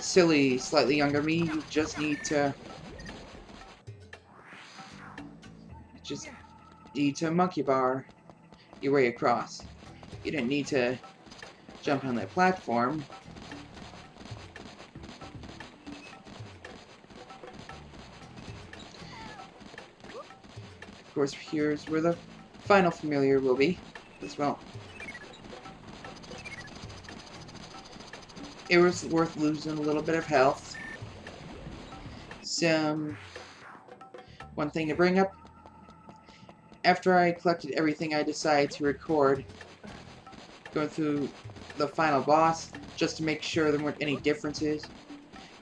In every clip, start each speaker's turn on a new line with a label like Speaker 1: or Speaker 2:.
Speaker 1: silly, slightly younger me, you just need to monkey bar your way across. You didn't need to jump on that platform. Of course, here's where the final familiar will be as well. It was worth losing a little bit of health. One thing to bring up, after I collected everything, I decided to record going through the final boss just to make sure there weren't any differences.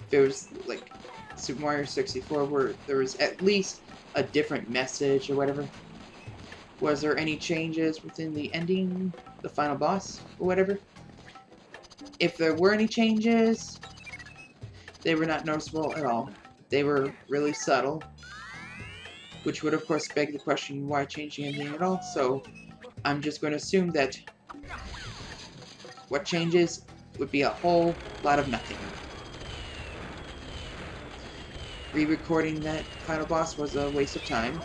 Speaker 1: If it was like Super Mario 64 where there was at least a different message or whatever. Was there any changes within the ending, the final boss, or whatever? If there were any changes, they were not noticeable at all. They were really subtle, which would of course beg the question, why changing anything at all? So I'm just going to assume that what changes would be a whole lot of nothing. Re-recording that final boss was a waste of time.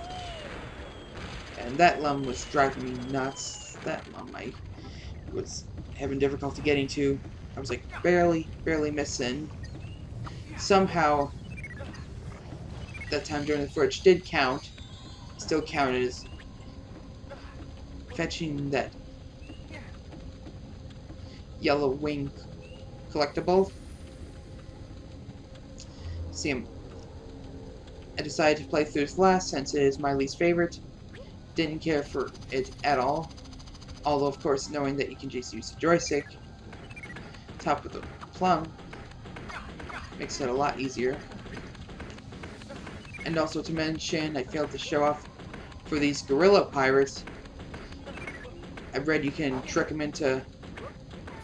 Speaker 1: And that lum was driving me nuts. That lum I was having difficulty getting to. I was like barely missing. Somehow, that time during the footage did count. Still counted as fetching that yellow wing collectible. See, I decided to play through this last since it is my least favorite. Didn't care for it at all. Although, of course, knowing that you can just use the joystick, top of the plum, makes it a lot easier. And also to mention, I failed to show off for these gorilla pirates. I've read you can trick them into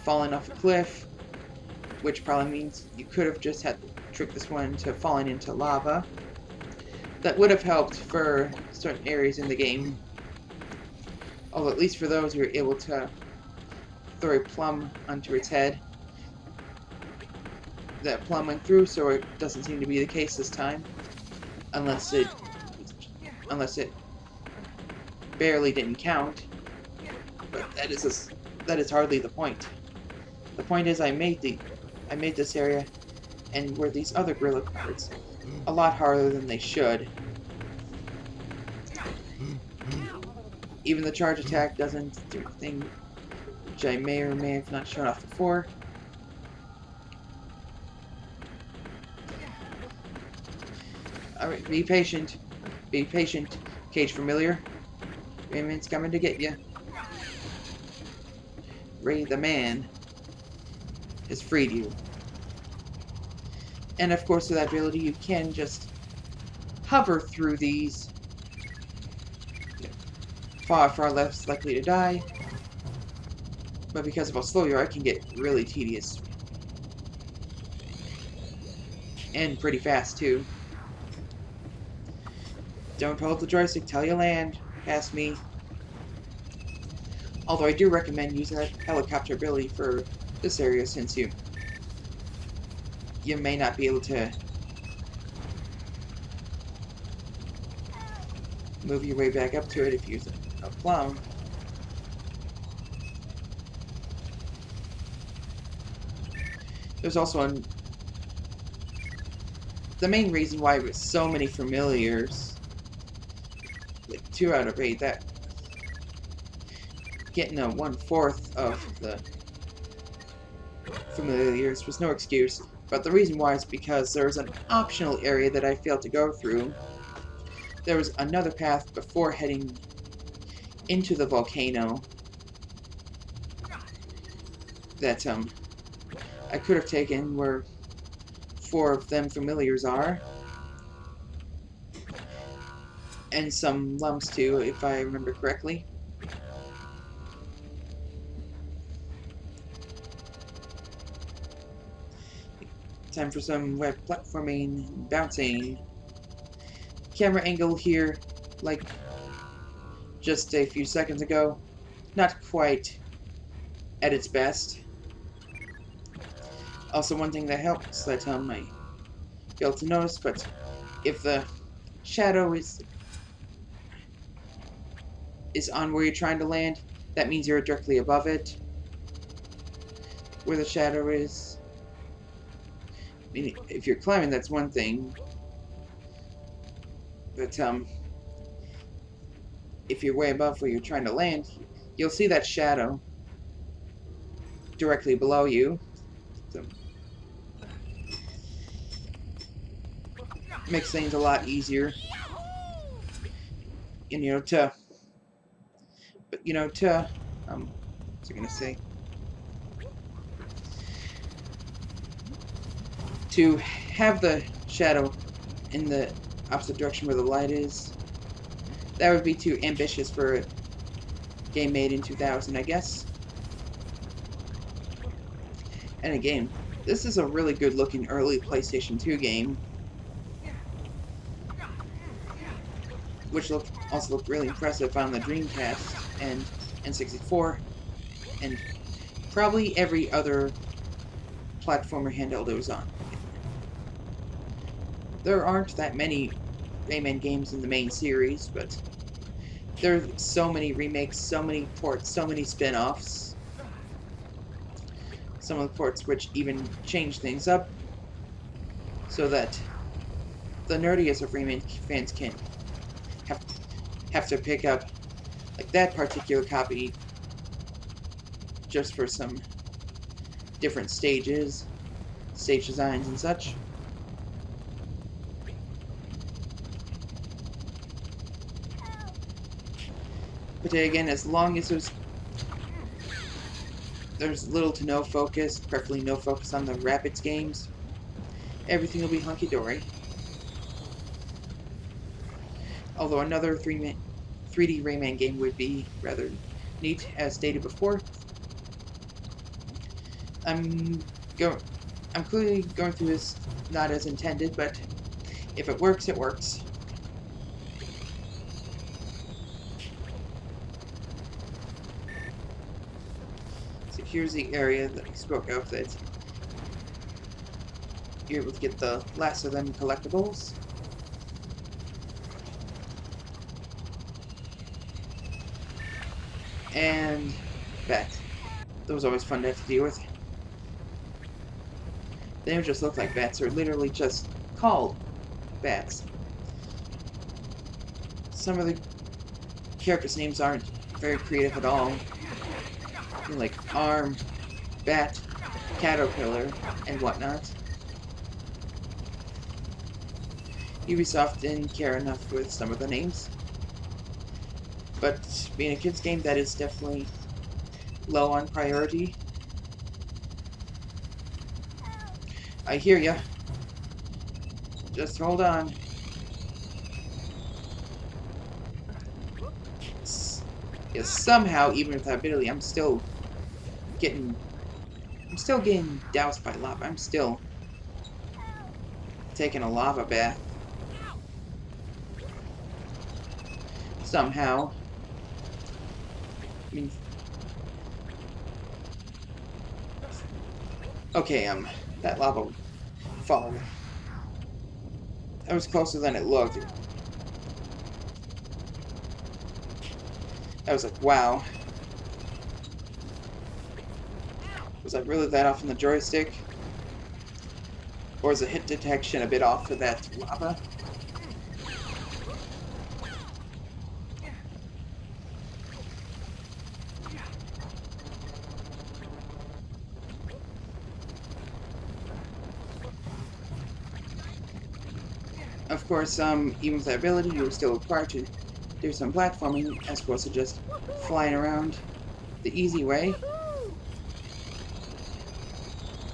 Speaker 1: falling off a cliff, which probably means you could have just had to trick this one into falling into lava. That would have helped for certain areas in the game. Although at least for those, you're able to throw a plum onto its head. That plum went through, so it doesn't seem to be the case this time. Unless it barely didn't count. But that is hardly the point. The point is I made this area and where these other gorilla pirates a lot harder than they should. Even the charge attack doesn't do anything, which I may or may have not shown off before. Alright, be patient. Be patient, Cage Familiar. Rayman's coming to get you. Ray the Man has freed you. And of course with that ability you can just hover through these. Far less likely to die. But because of how slow you are, it can get really tedious. And pretty fast too. Don't hold the joystick till you land past me. Although I do recommend using that helicopter ability for this area since you may not be able to move your way back up to it if you use a plum. There's also the main reason why with so many familiars, like 2 out of 8, that getting a 1/4 of the familiars was no excuse. But the reason why is because there was an optional area that I failed to go through. There was another path before heading into the volcano that I could have taken where 4 of them familiars are. And some lumps too, if I remember correctly. Time for some web platforming, bouncing. Camera angle here, like just a few seconds ago, not quite at its best. Also, one thing that helps that I might be able to notice, but if the shadow is on where you're trying to land, that means you're directly above it. Where the shadow is, I mean, if you're climbing, that's one thing. But if you're way above where you're trying to land, you'll see that shadow directly below you. So it makes things a lot easier. And what's I gonna say? To have the shadow in the opposite direction where the light is, that would be too ambitious for a game made in 2000, I guess. And again, this is a really good looking early PlayStation 2 game, which also looked really impressive on the Dreamcast and N64, and probably every other platformer handheld it was on. There aren't that many Rayman games in the main series, but there are so many remakes, so many ports, so many spin-offs. Some of the ports which even change things up so that the nerdiest of Rayman fans can have to pick up like that particular copy just for some different stages, stage designs and such. But again, as long as there's little to no focus, preferably no focus on the Rapids games, everything will be hunky-dory. Although another 3D Rayman game would be rather neat, as stated before. I'm clearly going through this not as intended, but if it works, it works. So here's the area that I spoke of that you're able to get the last of them collectibles. And bats. That was always fun to have to deal with. They don't just look like bats, they're literally just called bats. Some of the characters' names aren't very creative at all. You know, like Arm, Bat, Caterpillar, and whatnot. Ubisoft didn't care enough with some of the names. But being a kid's game, that is definitely low on priority. I hear ya. Just hold on. Yes, somehow, even with that ability, I'm still getting doused by lava. I'm still taking a lava bath. Somehow. I mean, okay, that lava fall. That was closer than it looked. I was like, wow. Was I really that off on the joystick? Or is the hit detection a bit off for that lava? Of course, even with that ability, you're still required to do some platforming as opposed to just flying around the easy way.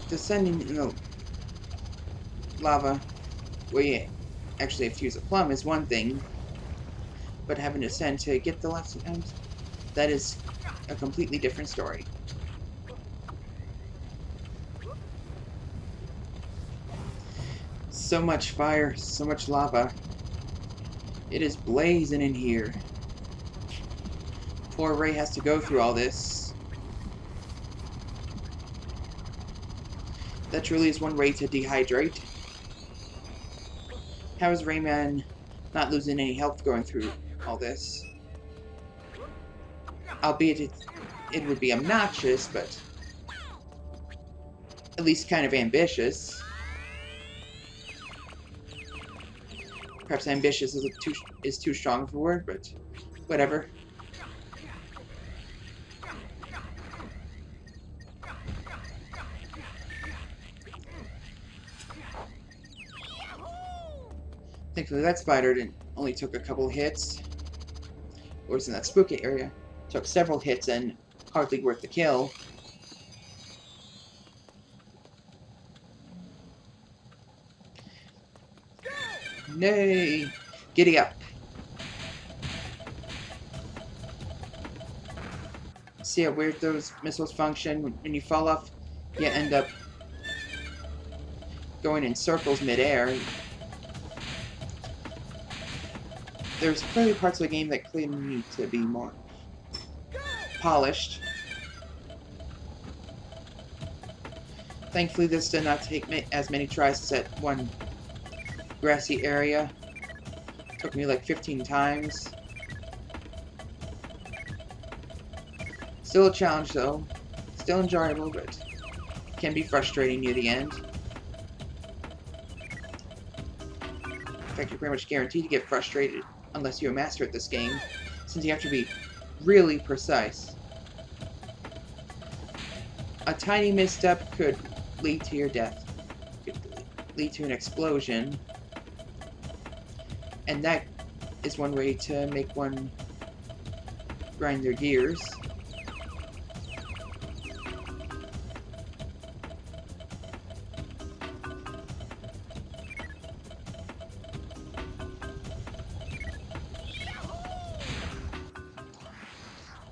Speaker 1: Descending in the lava where you actually have to use a plum is one thing, but having to descend to get the last items, that is a completely different story. So much fire, so much lava. It is blazing in here. Poor Ray has to go through all this. That truly is one way to dehydrate. How is Rayman not losing any health going through all this? Albeit it would be obnoxious, but at least kind of ambitious. Perhaps ambitious is too strong of a word, but whatever. Thankfully, that spider only took a couple hits. Or was in that spooky area. Took several hits and hardly worth the kill. Nay! Giddy up. See how weird those missiles function? When you fall off, you end up going in circles midair. There's clearly parts of the game that clearly need to be more polished. Thankfully, this did not take as many tries as that one grassy area. Took me like 15 times. Still a challenge though. Still enjoyable, but can be frustrating near the end. In fact, you're pretty much guaranteed to get frustrated unless you're a master at this game, since you have to be really precise. A tiny misstep could lead to your death. Could lead to an explosion. And that is one way to make one grind their gears.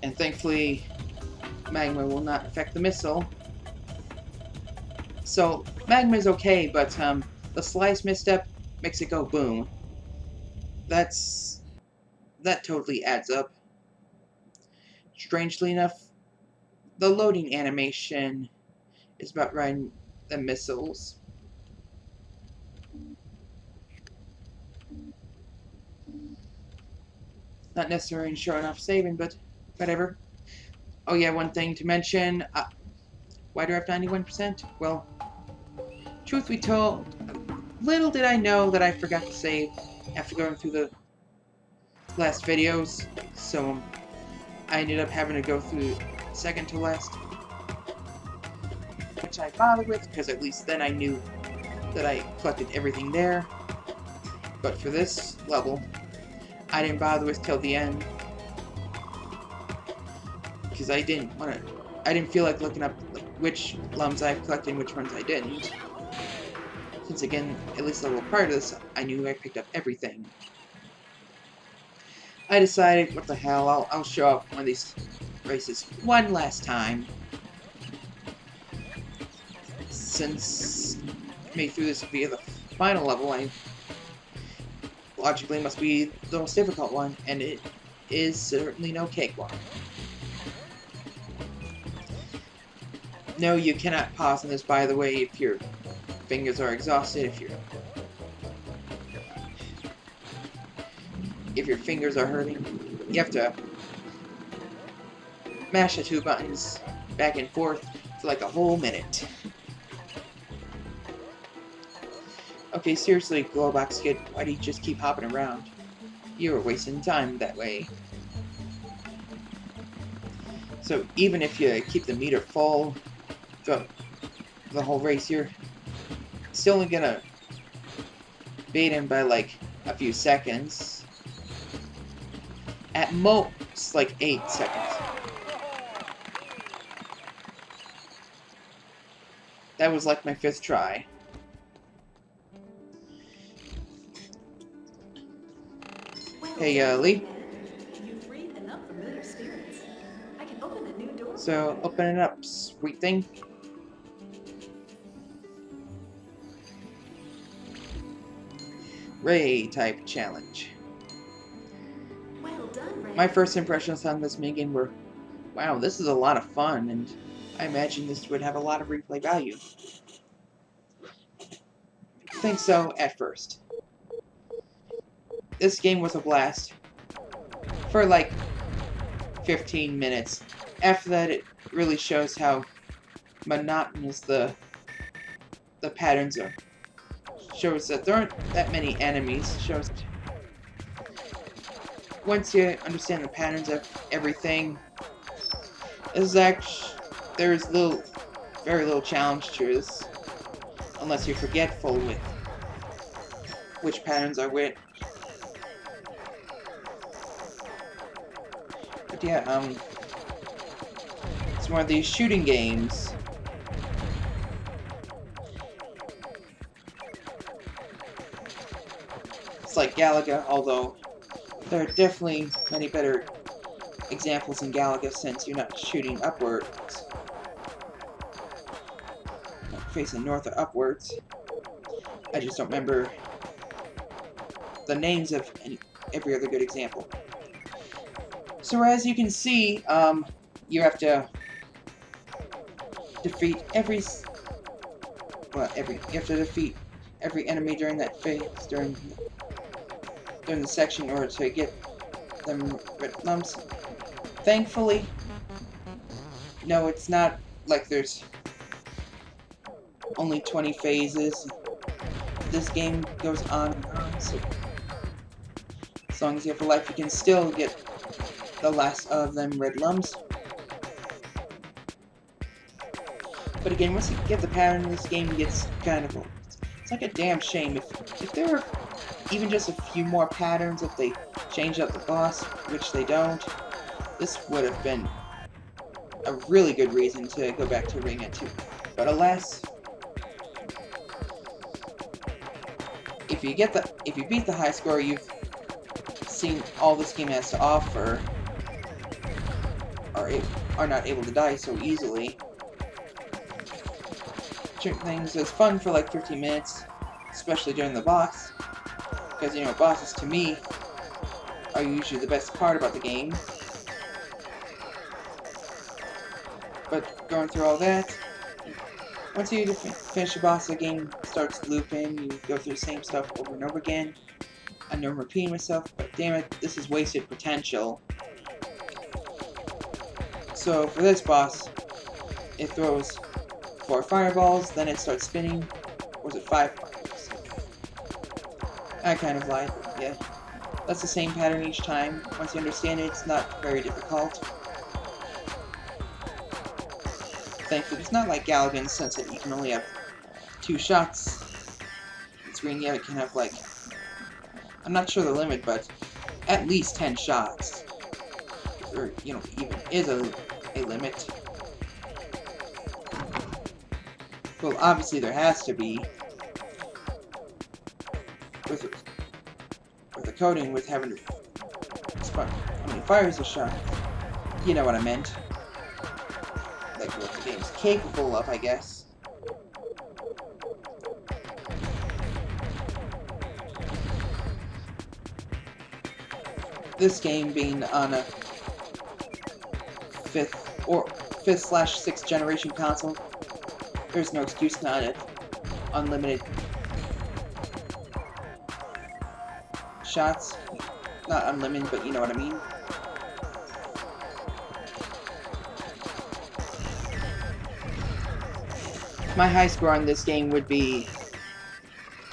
Speaker 1: And thankfully, magma will not affect the missile. So, magma is okay, but the slice misstep makes it go boom. That totally adds up. Strangely enough, the loading animation is about riding the missiles. Not necessarily sure enough saving, but whatever. Oh yeah, one thing to mention. Why do I have 91%? Well, truth be told, little did I know that I forgot to save after going through the last videos. So I ended up having to go through second to last. Which I bothered with, because at least then I knew that I collected everything there. But for this level, I didn't bother with till the end. Because I didn't feel like looking up which lums I've collected and which ones I didn't. Since again, at least level prior to this, I knew I picked up everything. I decided, what the hell, I'll show up one of these races one last time. Since I made through this via the final level, I logically must be the most difficult one, and it is certainly no cakewalk. No, you cannot pause on this, by the way, if your fingers are exhausted, if your fingers are hurting. You have to mash the two buttons back and forth for like a whole minute. Okay, seriously, Glowbox Kid, why do you just keep hopping around? You are wasting time that way. So even if you keep the meter full throughout the whole race, you're still only gonna beat him by like a few seconds. At most, like 8 seconds. That was like my 5th try. Hey, Lee. So, open it up, sweet thing. Ray type challenge.
Speaker 2: Well done, Ray.
Speaker 1: My first impressions on this minigame were, wow, this is a lot of fun, and I imagine this would have a lot of replay value. think so at first. This game was a blast for like 15 minutes. After that, it really shows how monotonous the patterns are. Shows that there aren't that many enemies. Shows once you understand the patterns of everything, this is actually there's very little challenge to this, unless you're forgetful with which patterns are which. But yeah, it's one of these shooting games. It's like Galaga, although there are definitely many better examples in Galaga since you're not shooting upwards, not facing north or upwards. I just don't remember the names of every other good example. So as you can see, you have to defeat you have to defeat every enemy during that phase during the section in order to get them red lumps. Thankfully, no, it's not like there's only 20 phases. This game goes on and on, so as long as you have a life, you can still get the last of them red lums. But again, once you get the pattern, this game gets kind of old. It's like a damn shame if there were even just a few more patterns, if they changed up the boss, which they don't. This would have been a really good reason to go back to Rayman 2. But alas, if you beat the high score, you've seen all this game has to offer, are not able to die so easily. Certain things is fun for like 15 minutes, especially during the boss, because you know bosses to me are usually the best part about the game. But going through all that, once you finish the boss, the game starts looping. You go through the same stuff over and over again. I know I'm repeating myself, but damn it, this is wasted potential. So for this boss, it throws 4 fireballs, then it starts spinning. Or was it 5 fireballs? I kind of lied, yeah. That's the same pattern each time. Once you understand it, it's not very difficult. Thankfully, it's not like Galaga in the sense that you can only have 2 shots. It's green, yeah, it can have like, I'm not sure the limit, but at least 10 shots. Or, you know, even is a limit. Well, obviously there has to be. With the coding, with having how many fires a shot. You know what I meant. Like what the game's capable of, I guess. This game being on a 5th/6th generation console, there's no excuse not at unlimited shots. Not unlimited, but you know what I mean. My high score on this game would be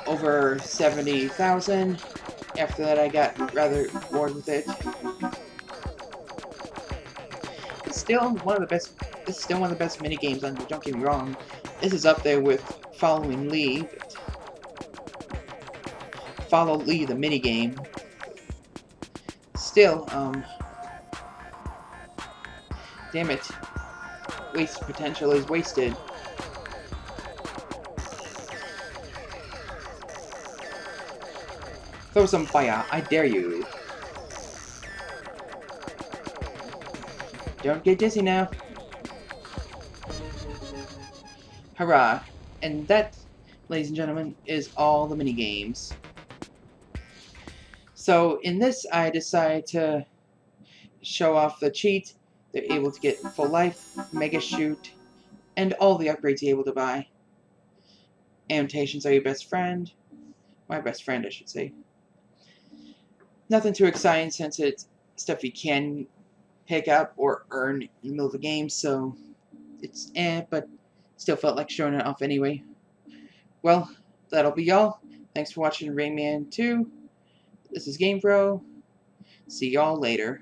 Speaker 1: over 70,000. After that, I got rather bored with it. It's still one of the best. It's still one of the best mini games on here. Don't get me wrong. This is up there with Following Lee. Follow Lee, the mini game. Still, damn it, wasted potential is wasted. Throw some fire, I dare you. Don't get dizzy now. Hurrah. And that, ladies and gentlemen, is all the mini games. So in this, I decided to show off the cheat. They're able to get full life, mega shoot, and all the upgrades you're able to buy. Annotations are your best friend. My best friend, I should say. Nothing too exciting since it's stuff you can pick up or earn in the middle of the game, so it's but still felt like showing it off anyway. Well, that'll be all. Thanks for watching Rayman 2. This is GamePro. See y'all later.